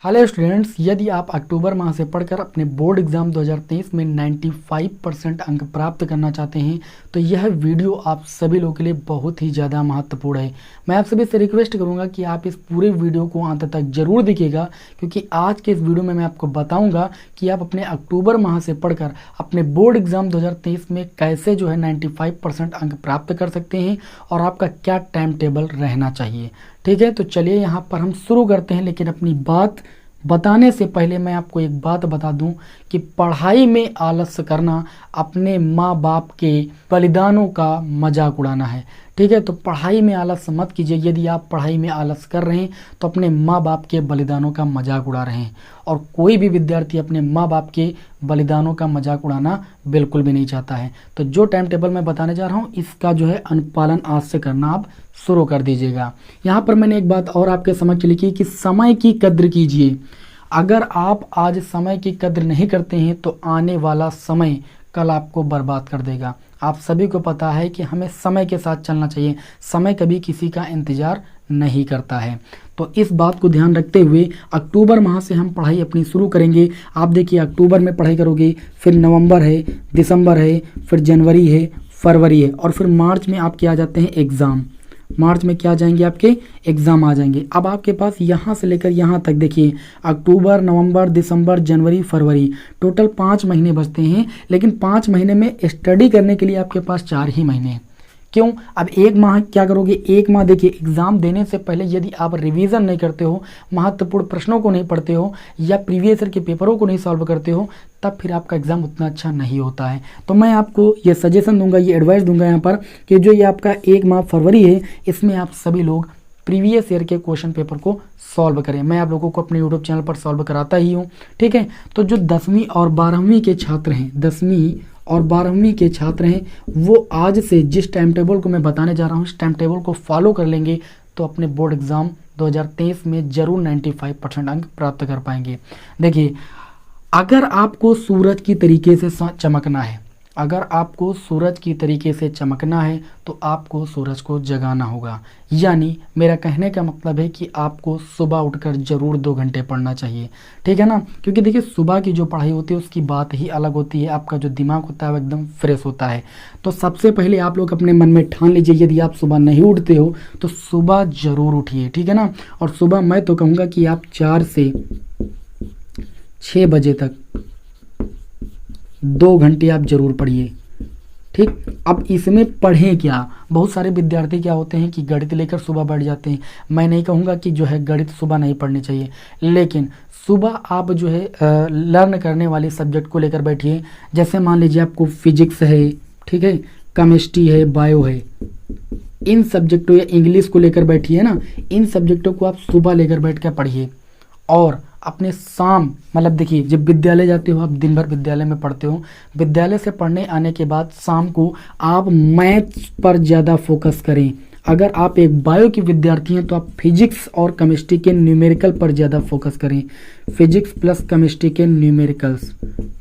Hello students, यदि आप अक्टूबर माह से पढ़कर अपने बोर्ड एग्जाम 2023 में 95% अंक प्राप्त करना चाहते हैं तो यह वीडियो आप सभी लोगों के लिए बहुत ही ज़्यादा महत्वपूर्ण है। मैं आप सभी से रिक्वेस्ट करूंगा कि आप इस पूरे वीडियो को अंत तक जरूर देखिएगा, क्योंकि आज के इस वीडियो में मैं आपको बताऊंगा कि आप अपने अक्टूबर माह से पढ़कर अपने बोर्ड एग्जाम 2023 में कैसे 95% अंक प्राप्त कर सकते हैं और आपका क्या टाइम टेबल रहना चाहिए। ठीक है, तो चलिए यहाँ पर हम शुरू करते हैं। लेकिन अपनी बात बताने से पहले मैं आपको एक बात बता दूं कि पढ़ाई में आलस्य करना अपने माँ बाप के बलिदानों का मजाक उड़ाना है। ठीक है, तो पढ़ाई में आलस्य मत कीजिए। यदि आप पढ़ाई में आलस्य कर रहे हैं तो अपने माँ बाप के बलिदानों का मजाक उड़ा रहे हैं, और कोई भी विद्यार्थी अपने माँ बाप के बलिदानों का मजाक उड़ाना बिल्कुल भी नहीं चाहता है। तो जो टाइम टेबल मैं बताने जा रहा हूँ इसका अनुपालन आज से करना आप शुरू कर दीजिएगा। यहाँ पर मैंने एक बात और आपके समक्ष लिखी कि समय की कद्र कीजिए। अगर आप आज समय की कद्र नहीं करते हैं तो आने वाला समय कल आपको बर्बाद कर देगा। आप सभी को पता है कि हमें समय के साथ चलना चाहिए। समय कभी किसी का इंतजार नहीं करता है। तो इस बात को ध्यान रखते हुए अक्टूबर माह से हम पढ़ाई अपनी शुरू करेंगे। आप देखिए, अक्टूबर में पढ़ाई करोगे, फिर नवंबर है, दिसंबर है, फिर जनवरी है, फरवरी है, और फिर मार्च में आपके आ जाते हैं एग्ज़ाम। मार्च में क्या आ जाएंगे, आपके एग्जाम आ जाएंगे। अब आपके पास यहाँ से लेकर यहाँ तक देखिए, अक्टूबर, नवंबर, दिसंबर, जनवरी, फरवरी, टोटल 5 महीने बचते हैं। लेकिन 5 महीने में स्टडी करने के लिए आपके पास 4 ही महीने हैं। क्यों? अब एक माह क्या करोगे, एक माह देखिए, एग्जाम देने से पहले यदि आप रिवीजन नहीं करते हो, महत्वपूर्ण प्रश्नों को नहीं पढ़ते हो, या प्रीवियस ईयर के पेपरों को नहीं सॉल्व करते हो, तब फिर आपका एग्जाम उतना अच्छा नहीं होता है। तो मैं आपको ये सजेशन दूंगा, ये एडवाइस दूंगा यहाँ पर कि जो ये आपका एक माह फरवरी है, इसमें आप सभी लोग प्रीवियस ईयर के क्वेश्चन पेपर को सॉल्व करें। मैं आप लोगों को अपने यूट्यूब चैनल पर सॉल्व कराता ही हूँ। ठीक है, तो जो 10वीं और 12वीं के छात्र हैं, 10वीं और 12वीं के छात्र हैं, वो आज से जिस टाइम टेबल को मैं बताने जा रहा हूँ, इस टाइम टेबल को फॉलो कर लेंगे तो अपने बोर्ड एग्जाम 2023 में जरूर 95% अंक प्राप्त कर पाएंगे। देखिए, अगर आपको सूरज की तरीके से चमकना है, अगर आपको सूरज की तरीके से चमकना है तो आपको सूरज को जगाना होगा। यानी मेरा कहने का मतलब है कि आपको सुबह उठकर जरूर 2 घंटे पढ़ना चाहिए। ठीक है ना, क्योंकि देखिए सुबह की जो पढ़ाई होती है उसकी बात ही अलग होती है। आपका जो दिमाग होता है वो एकदम फ्रेश होता है। तो सबसे पहले आप लोग अपने मन में ठान लीजिए, यदि आप सुबह नहीं उठते हो तो सुबह जरूर उठिए। ठीक है ना, और सुबह मैं तो कहूँगा कि आप 4 से 6 बजे तक 2 घंटे आप जरूर पढ़िए। ठीक, अब इसमें पढ़ें क्या, बहुत सारे विद्यार्थी क्या होते हैं कि गणित लेकर सुबह बैठ जाते हैं। मैं नहीं कहूँगा कि गणित सुबह नहीं पढ़नी चाहिए, लेकिन सुबह आप लर्न करने वाले सब्जेक्ट को लेकर बैठिए। जैसे मान लीजिए आपको फिजिक्स है, ठीक है, केमिस्ट्री है, बायो है, इन सब्जेक्टों या इंग्लिश को लेकर बैठिए ना, इन सब्जेक्टों को आप सुबह लेकर बैठ कर पढ़िए। और अपने शाम, मतलब देखिए, जब विद्यालय जाते हो आप दिन भर विद्यालय में पढ़ते हो, विद्यालय से पढ़ने आने के बाद शाम को आप मैथ्स पर ज़्यादा फोकस करें। अगर आप एक बायो की विद्यार्थी हैं तो आप फिजिक्स और केमिस्ट्री के न्यूमेरिकल पर ज़्यादा फोकस करें, फिजिक्स प्लस केमिस्ट्री के न्यूमेरिकल्स।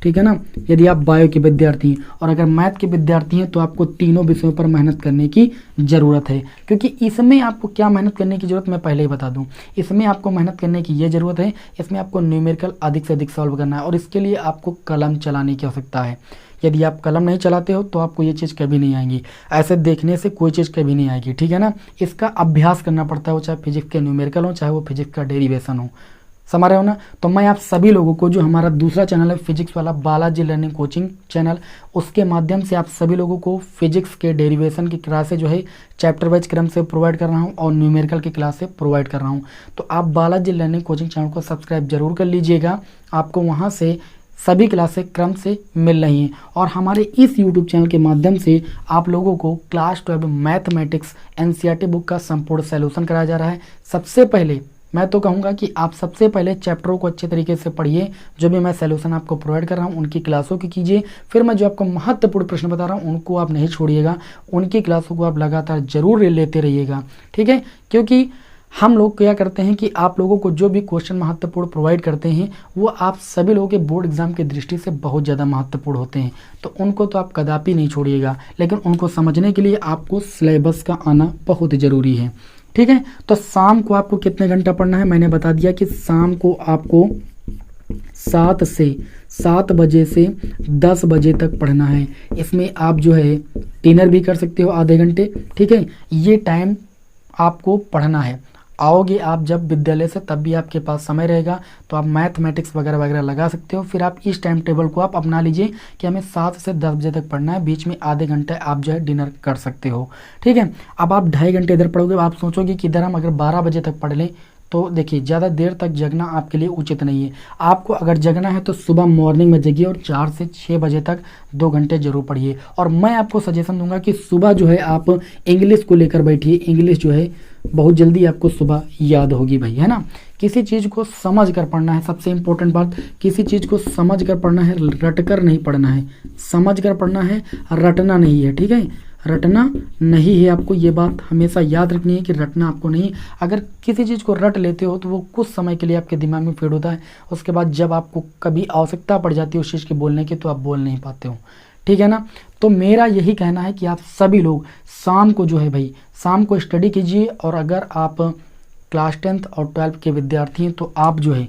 ठीक है ना, यदि आप बायो के विद्यार्थी हैं। और अगर मैथ के विद्यार्थी हैं तो आपको तीनों विषयों पर मेहनत करने की ज़रूरत है। क्योंकि इसमें आपको क्या मेहनत करने की ज़रूरत मैं पहले ही बता दूं, इसमें आपको मेहनत करने की ये ज़रूरत है, इसमें आपको न्यूमेरिकल अधिक से अधिक सॉल्व करना है, और इसके लिए आपको कलम चलाने की आवश्यकता है। यदि आप कलम नहीं चलाते हो तो आपको ये चीज़ कभी नहीं आएगी, ऐसे देखने से कोई चीज़ कभी नहीं आएगी। ठीक है ना, इसका अभ्यास करना पड़ता है, वो चाहे फिजिक्स के न्यूमेरिकल हो, चाहे वो फिजिक्स का डेरिवेशन हो। समझ रहे हो ना। तो मैं आप सभी लोगों को, जो हमारा दूसरा चैनल है फिजिक्स वाला बालाजी लर्निंग कोचिंग चैनल, उसके माध्यम से आप सभी लोगों को फिजिक्स के डेरिवेशन की क्लासेस चैप्टर वाइज क्रम से प्रोवाइड कर रहा हूँ और न्यूमेरिकल की क्लास से प्रोवाइड कर रहा हूँ। तो आप बालाजी लर्निंग कोचिंग चैनल को सब्सक्राइब जरूर कर लीजिएगा, आपको वहाँ से सभी क्लासें क्रम से मिल रही हैं। और हमारे इस यूट्यूब चैनल के माध्यम से आप लोगों को क्लास 12 मैथमेटिक्स एनसीईआरटी बुक का संपूर्ण सॉल्यूशन कराया जा रहा है। सबसे पहले मैं तो कहूँगा कि आप सबसे पहले चैप्टरों को अच्छे तरीके से पढ़िए, जो भी मैं सॉल्यूशन आपको प्रोवाइड कर रहा हूँ उनकी क्लासों की कीजिए। फिर मैं जो आपको महत्वपूर्ण प्रश्न बता रहा हूँ उनको आप नहीं छोड़िएगा, उनकी क्लासों को आप लगातार जरूर लेते रहिएगा। ठीक है, क्योंकि हम लोग क्या करते हैं कि आप लोगों को जो भी क्वेश्चन महत्वपूर्ण प्रोवाइड करते हैं वो आप सभी लोगों के बोर्ड एग्जाम की दृष्टि से बहुत ज़्यादा महत्वपूर्ण होते हैं। तो उनको तो आप कदापि नहीं छोड़िएगा, लेकिन उनको समझने के लिए आपको सिलेबस का आना बहुत ज़रूरी है। ठीक है। तो शाम को आपको कितने घंटा पढ़ना है, मैंने बता दिया कि शाम को आपको 7 बजे से 10 बजे तक पढ़ना है। इसमें आप जो है डिनर भी कर सकते हो आधे घंटे, ठीक है। ये टाइम आपको पढ़ना है। आओगे आप जब विद्यालय से तब भी आपके पास समय रहेगा, तो आप मैथमेटिक्स वगैरह वगैरह लगा सकते हो। फिर आप इस टाइम टेबल को आप अपना लीजिए कि हमें 7 से 10 बजे तक पढ़ना है, बीच में आधे घंटे आप जो है डिनर कर सकते हो, ठीक है। अब आप 2.5 घंटे इधर पढ़ोगे, आप सोचोगे कि इधर हम अगर 12 बजे तक पढ़ लें, तो देखिए ज़्यादा देर तक जगना आपके लिए उचित नहीं है। आपको अगर जगना है तो सुबह मॉर्निंग में जगिए और 4 से 6 बजे तक 2 घंटे जरूर पढ़िए। और मैं आपको सजेशन दूंगा कि सुबह जो है आप इंग्लिश को लेकर बैठिए। इंग्लिश जो है बहुत जल्दी आपको सुबह याद होगी भाई, है ना। किसी चीज़ को समझ कर पढ़ना है, सबसे इंपॉर्टेंट बात, किसी चीज़ को समझ कर पढ़ना है, रट कर नहीं पढ़ना है। समझ कर पढ़ना है, रटना नहीं है, ठीक है। रटना नहीं है आपको, ये बात हमेशा याद रखनी है कि रटना आपको नहीं। अगर किसी चीज़ को रट लेते हो तो वो कुछ समय के लिए आपके दिमाग में फीड होता है, उसके बाद जब आपको कभी आवश्यकता पड़ जाती है उस चीज़ के बोलने की, तो आप बोल नहीं पाते हो, ठीक है ना। तो मेरा यही कहना है कि आप सभी लोग शाम को जो है भाई, शाम को स्टडी कीजिए। और अगर आप क्लास 10th और 12th के विद्यार्थी हैं तो आप जो है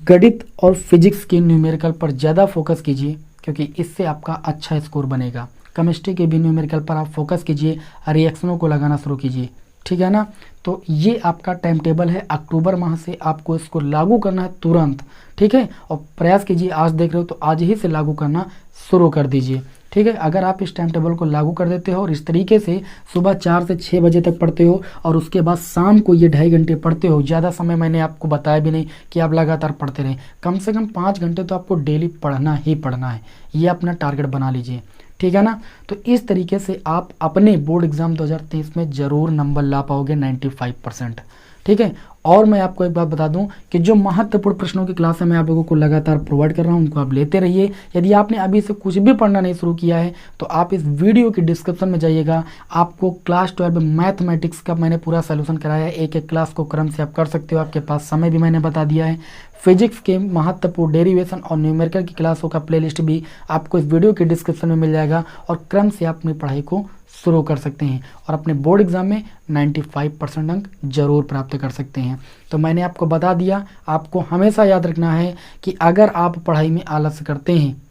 गणित और फिजिक्स के न्यूमेरिकल पर ज़्यादा फोकस कीजिए, क्योंकि इससे आपका अच्छा स्कोर बनेगा। केमिस्ट्री के भी न्यूमेरिकल पर आप फोकस कीजिए, रिएक्शनों को लगाना शुरू कीजिए, ठीक है ना। तो ये आपका टाइम टेबल है, अक्टूबर माह से आपको इसको लागू करना है तुरंत, ठीक है। और प्रयास कीजिए, आज देख रहे हो तो आज ही से लागू करना शुरू कर दीजिए, ठीक है। अगर आप इस टाइम टेबल को लागू कर देते हो और इस तरीके से सुबह 4 से 6 बजे तक पढ़ते हो और उसके बाद शाम को ये 2.5 घंटे पढ़ते हो, ज़्यादा समय मैंने आपको बताया भी नहीं कि आप लगातार पढ़ते रहें, कम से कम 5 घंटे तो आपको डेली पढ़ना ही पढ़ना है। ये अपना टारगेट बना लीजिए, ठीक है ना। तो इस तरीके से आप अपने बोर्ड एग्जाम 2023 में ज़रूर नंबर ला पाओगे 95%, ठीक है। और मैं आपको एक बात बता दूं कि जो महत्वपूर्ण प्रश्नों की क्लास है मैं आप लोगों को लगातार प्रोवाइड कर रहा हूं, उनको आप लेते रहिए। यदि आपने अभी से कुछ भी पढ़ना नहीं शुरू किया है तो आप इस वीडियो की डिस्क्रिप्शन में जाइएगा, आपको क्लास 12 मैथमेटिक्स का मैंने पूरा सोल्यूशन कराया है। एक एक क्लास को क्रम से आप कर सकते हो, आपके पास समय भी मैंने बता दिया है। फिजिक्स के महत्वपूर्ण डेरिवेशन और न्यूमेरिकल की क्लासों का प्लेलिस्ट भी आपको इस वीडियो के डिस्क्रिप्शन में मिल जाएगा, और क्रम से आप अपनी पढ़ाई को शुरू कर सकते हैं और अपने बोर्ड एग्जाम में 95% अंक जरूर प्राप्त कर सकते हैं। तो मैंने आपको बता दिया, आपको हमेशा याद रखना है कि अगर आप पढ़ाई में आलस्य करते हैं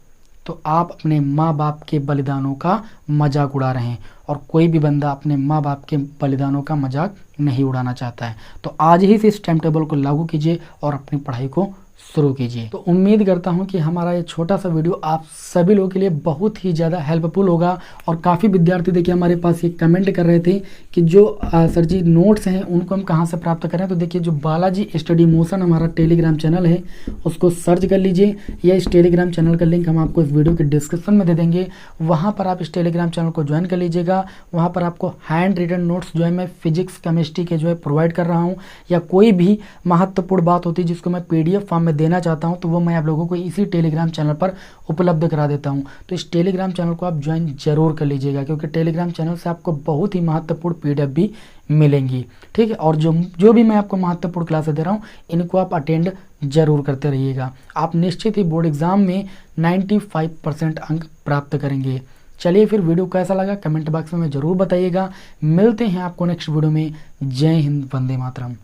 तो आप अपने माँ बाप के बलिदानों का मजाक उड़ा रहे हैं, और कोई भी बंदा अपने माँ बाप के बलिदानों का मजाक नहीं उड़ाना चाहता है। तो आज ही से इस टाइम टेबल को लागू कीजिए और अपनी पढ़ाई को शुरू कीजिए। तो उम्मीद करता हूं कि हमारा ये छोटा सा वीडियो आप सभी लोगों के लिए बहुत ही ज़्यादा हेल्पफुल होगा। और काफ़ी विद्यार्थी देखिए हमारे पास ये कमेंट कर रहे थे कि जो सर जी नोट्स हैं उनको हम कहां से प्राप्त करें। तो देखिए जो बालाजी स्टडी मोशन हमारा टेलीग्राम चैनल है उसको सर्च कर लीजिए, या इस टेलीग्राम चैनल का लिंक हम आपको इस वीडियो के डिस्क्रिप्शन में दे देंगे। वहाँ पर आप इस टेलीग्राम चैनल को ज्वाइन कर लीजिएगा। वहाँ पर आपको हैंड रिटन नोट्स जो है मैं फिजिक्स केमिस्ट्री के जो है प्रोवाइड कर रहा हूँ, या कोई भी महत्वपूर्ण बात होती है जिसको मैं PDF फॉर्म में देना चाहता हूं तो वो मैं आप लोगों को इसी टेलीग्राम चैनल पर उपलब्ध करा देता हूं। तो इस टेलीग्राम चैनल को आप ज्वाइन जरूर कर लीजिएगा, क्योंकि टेलीग्राम चैनल से आपको बहुत ही महत्वपूर्ण PDF भी मिलेंगी, ठीक है। और जो भी मैं आपको महत्वपूर्ण क्लासेस दे रहा हूं इनको आप अटेंड जरूर करते रहिएगा। आप निश्चित ही बोर्ड एग्जाम में 95% अंक प्राप्त करेंगे। चलिए फिर वीडियो कैसा लगा कमेंट बॉक्स में जरूर बताइएगा। मिलते हैं आपको नेक्स्ट वीडियो में। जय हिंद, वंदे मातरम।